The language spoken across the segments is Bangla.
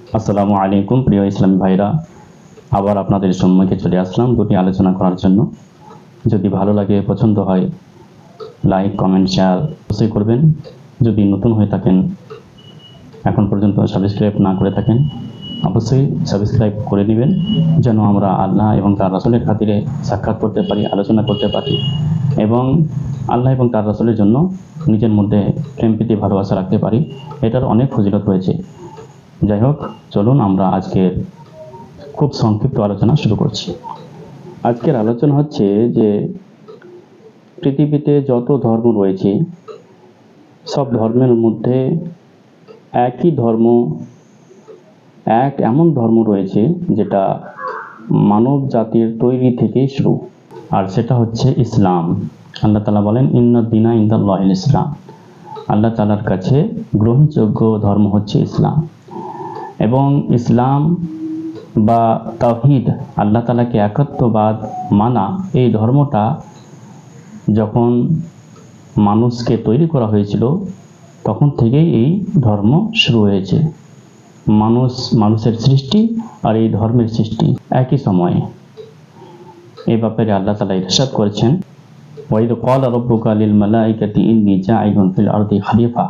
আসসালামু আলাইকুম প্রিয় ইসলামী ভাইরা, আবার আপনাদের সম্মুখে চলে আসলাম দুটি আলোচনা করার জন্য। যদি ভালো লাগে, পছন্দ হয়, লাইক, কমেন্ট, শেয়ার অবশ্যই করবেন। যদি নতুন হয়ে থাকেন, এখন পর্যন্ত সাবস্ক্রাইব না করে থাকেন, অবশ্যই সাবস্ক্রাইব করে দিবেন, যেন আমরা আল্লাহ এবং তার রাসূলের খাতিরে সাক্ষাৎ করতে পারি, আলোচনা করতে পারি এবং আল্লাহ এবং তার রাসূলের জন্য নিজের মধ্যে প্রেম প্রীতি ভালোবাসা রাখতে পারি। এটার অনেক ফজিলত রয়েছে। যাই হোক, চলুন আমরা আজকের খুব সংক্ষিপ্ত আলোচনা শুরু করছি। আজকের আলোচনা হচ্ছে যে পৃথিবীতে যত ধর্ম রয়েছে সব ধর্মের মধ্যে একই ধর্ম, এমন ধর্ম রয়েছে যেটা মানব জাতির তৈরি থেকেই শুরু, আর সেটা হচ্ছে ইসলাম। আল্লাহ তাআলা বলেন, ইন্নাদ দীনা ইনদাল্লাহিল ইসলাম। আল্লাহ তাআলার কাছে গ্রহণযোগ্য ধর্ম হচ্ছে ইসলাম। এবং ইসলাম বা তাওহীদ, আল্লাহ তাআলাকে একত্ববাদ মানা, এই ধর্মটা যখন মানুষকে তৈরি করা হয়েছিল তখন থেকেই এই ধর্ম শুরু হয়েছে। মানুষের সৃষ্টি আর এই ধর্মের সৃষ্টি একই সময়ে। এই ব্যাপারে আল্লাহ তাআলা ইরশাদ করেছেন, ওয়াইদ ক্বালা রাব্বুকা লিল মালাইকাতি ইন্নী জাইলুন ফিল আরদি খলিফা।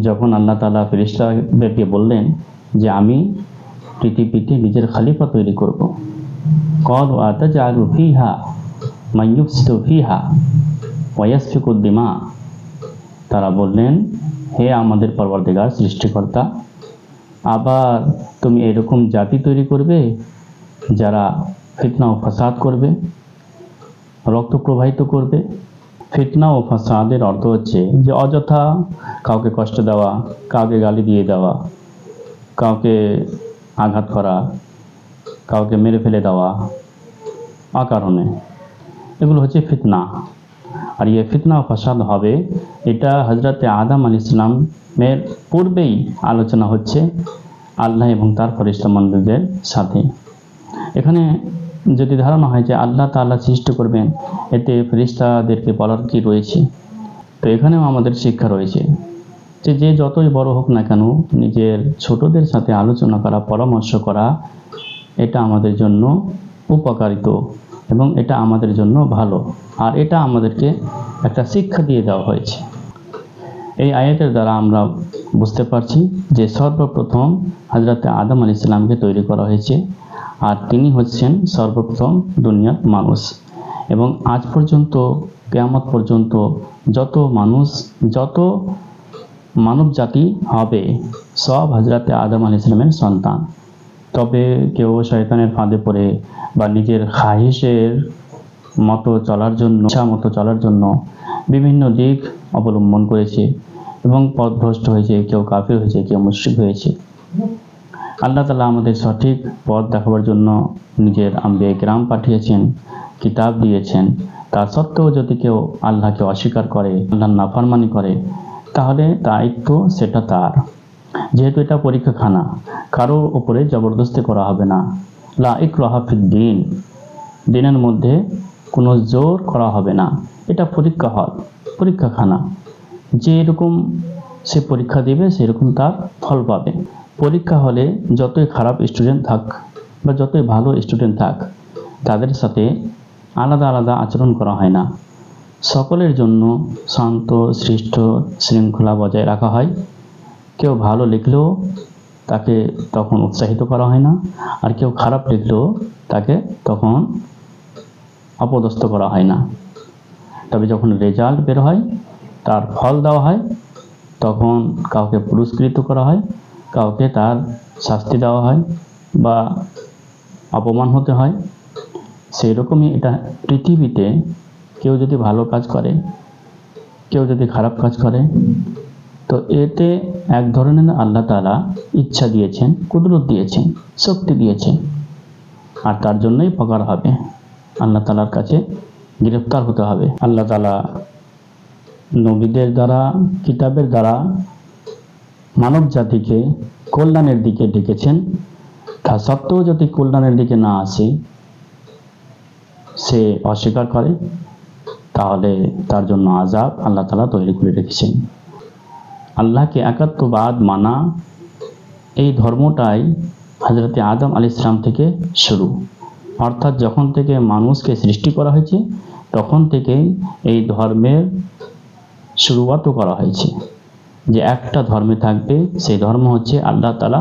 যখন আল্লাহ তাআলা ফেরেশতাদেরকে বললেন যে আমি পৃথিবীতে নিজের খলিফা তৈরি করব, ক্বালু আতাজআলু ফিহা মান ইউফসিদু ফিহা ওয়া ইয়াসফিকু দিমা। তারা বললেন, হে আমাদের পরওয়ারদিগার, সৃষ্টিকর্তা, আবার তুমি এরকম জাতি তৈরি করবে যারা ফিতনা ও ফাসাদ করবে, রক্ত প্রবাহিত করবে। ফিতনা ও ফাসাদের অর্থ হচ্ছে যে অযথা কাউকে কষ্ট দেওয়া, কাউকে গালি দিয়ে দেওয়া, কাউকে আঘাত করা, কাউকে মেরে ফেলে দেওয়া অকারণে, এগুলো হচ্ছে ফিতনা। আর এই ফিতনা ও ফাসাদ হবে, এটা হযরতে আদম আলাইহিস সালামের পূর্বেই আলোচনা হচ্ছে আল্লাহ এবং তার ফেরেশতামণ্ডলীদের সাথে। এখানে যদি ধারণা হয় যে আল্লাহ তাআলা সৃষ্টি করবেন, এতে ফেরেশতাদেরকে বলার কি রয়েছে? তো এখানেও আমাদের শিক্ষা রয়েছে যে যতই বড় হোক না কেন, নিজের ছোটদের সাথে আলোচনা করা, পরামর্শ করা, এটা আমাদের জন্য উপকারিত এবং এটা আমাদের জন্য ভালো। আর এটা আমাদেরকে একটা শিক্ষা দিয়ে দেওয়া হয়েছে। এই আয়াতের দ্বারা আমরা বুঝতে পারছি যে সর্বপ্রথম হযরতে আদম আলাইহিস সালামকে তৈরি করা হয়েছে, আর তিনি হচ্ছেন সর্বপ্রথম দুনিয়ার মানুষ। এবং আজ পর্যন্ত, কিয়ামত পর্যন্ত যত মানব জাতি হবে সব হযরতে আদম আলাইহিস সালামের সন্তান। তবে কেউ শয়তানের ফাঁদে পড়ে বা নিজের খাহিশের মতো চলার জন্য, ইচ্ছা মতো চলার জন্য বিভিন্ন দিক অবলম্বন করেছে এবং পথভ্রষ্ট হয়েছে, কেউ কাফির হয়েছে, কেউ মুশরিক হয়েছে। আল্লাহ তাআলা আমাদের সঠিক পথ দেখাবার জন্য নিজের আম্বিয়া কিরাম পাঠিয়েছেন, কিতাব দিয়েছেন। তা সত্ত্বেও যদি কেউ আল্লাহকে অস্বীকার করে, আল্লাহর নাফরমানি করে, তাহলে দায়িত্ব সেটা তার। যেহেতু এটা পরীক্ষাখানা, কারো উপরে জবরদস্তি করা হবে না। লা ইকরাহা ফিদ্দীন, দিনের মধ্যে কোনো জোর করা হবে না। এটা পরীক্ষা হল, পরীক্ষাখানা। যে এরকম সে পরীক্ষা দেবে সেরকম তার ফল পাবে। পরীক্ষা হলে যতই খারাপ স্টুডেন্ট থাক বা যতই ভালো স্টুডেন্ট থাক, তাদের সাথে আলাদা আলাদা আচরণ করা হয় না। সকলের জন্য শান্ত সৃষ্ট শৃঙ্খলা বজায় রাখা হয়। কেউ ভালো লিখলেও তাকে তখন উৎসাহিত করা হয় না, আর কেউ খারাপ লিখলেও তাকে তখন অপদস্থ করা হয় না। তবে যখন রেজাল্ট বের হয়, তার ফল দেওয়া হয়, তখন কাউকে পুরস্কৃত করা হয়, কাউকে তার শাস্তি দেওয়া হয় বা অপমান হতে হয়। সেই রকমই এটা পৃথিবীতে কেউ যদি ভালো কাজ করে, কেউ যদি খারাপ কাজ করে, তো এতে এক ধরনের আল্লাহ তাআলা ইচ্ছা দিয়েছেন, কুদরত দিয়েছেন, শক্তি দিয়েছেন, আর তার জন্যই প্রকার হবে। আল্লাহ তাআলার কাছে গ্রেফতার হতে হবে। আল্লাহ তাআলা নবীদের দ্বারা, কিতাবের দ্বারা মানব জাতিকে কল্যাণের দিকে ডেকেছেন। তা সত্ত্বেও যদি কল্যাণের দিকে না আসে, সে অস্বীকার করে, তাহলে তার জন্য আযাব আল্লাহ তাআলা তৈরি করে রেখেছেন। আল্লাহকে একাত্মবাদ মানা এই ধর্মটাই হযরতে আদম আলাইহিস সালাম থেকে শুরু, অর্থাৎ যখন থেকে মানুষকে সৃষ্টি করা হয়েছে তখন থেকেই এই ধর্মের শুরুয়াতও করা হয়েছে, যে একটা ধর্মে থাকবে, সেই ধর্ম হচ্ছে আল্লাহ তাআলা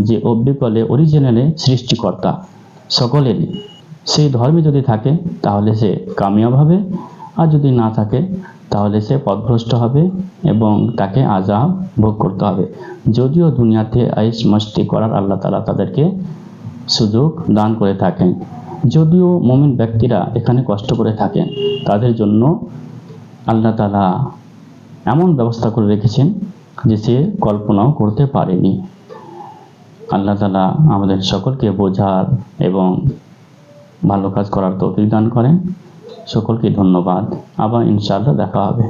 যে অবিকলে অরিজিনালে সৃষ্টিকর্তা সকলেরই। সেই ধর্মে যদি থাকে তাহলে সে কামিয়াব হবে, আর যদি না থাকে তাহলে সে পথভ্রষ্ট হবে এবং তাকে আযাব ভোগ করতে হবে। যদিও দুনিয়াতে আইশ মাস্তি করার আল্লাহ তাআলা তাদেরকে সুযোগ দান করে থাকেন, যদিও মুমিন ব্যক্তিরা এখানে কষ্ট করে থাকেন, তাদের জন্য আল্লাহ তাআলা এমন ব্যবস্থা করে রেখেছেন যে সে কল্পনাও করতে পারেনি। আল্লাহ তাআলা আমাদের সকলকে বোঝার এবং ভালো কাজ করার তৌফিক দান করেন। সকলকে ধন্যবাদ। আবার ইনশাআল্লাহ দেখা হবে।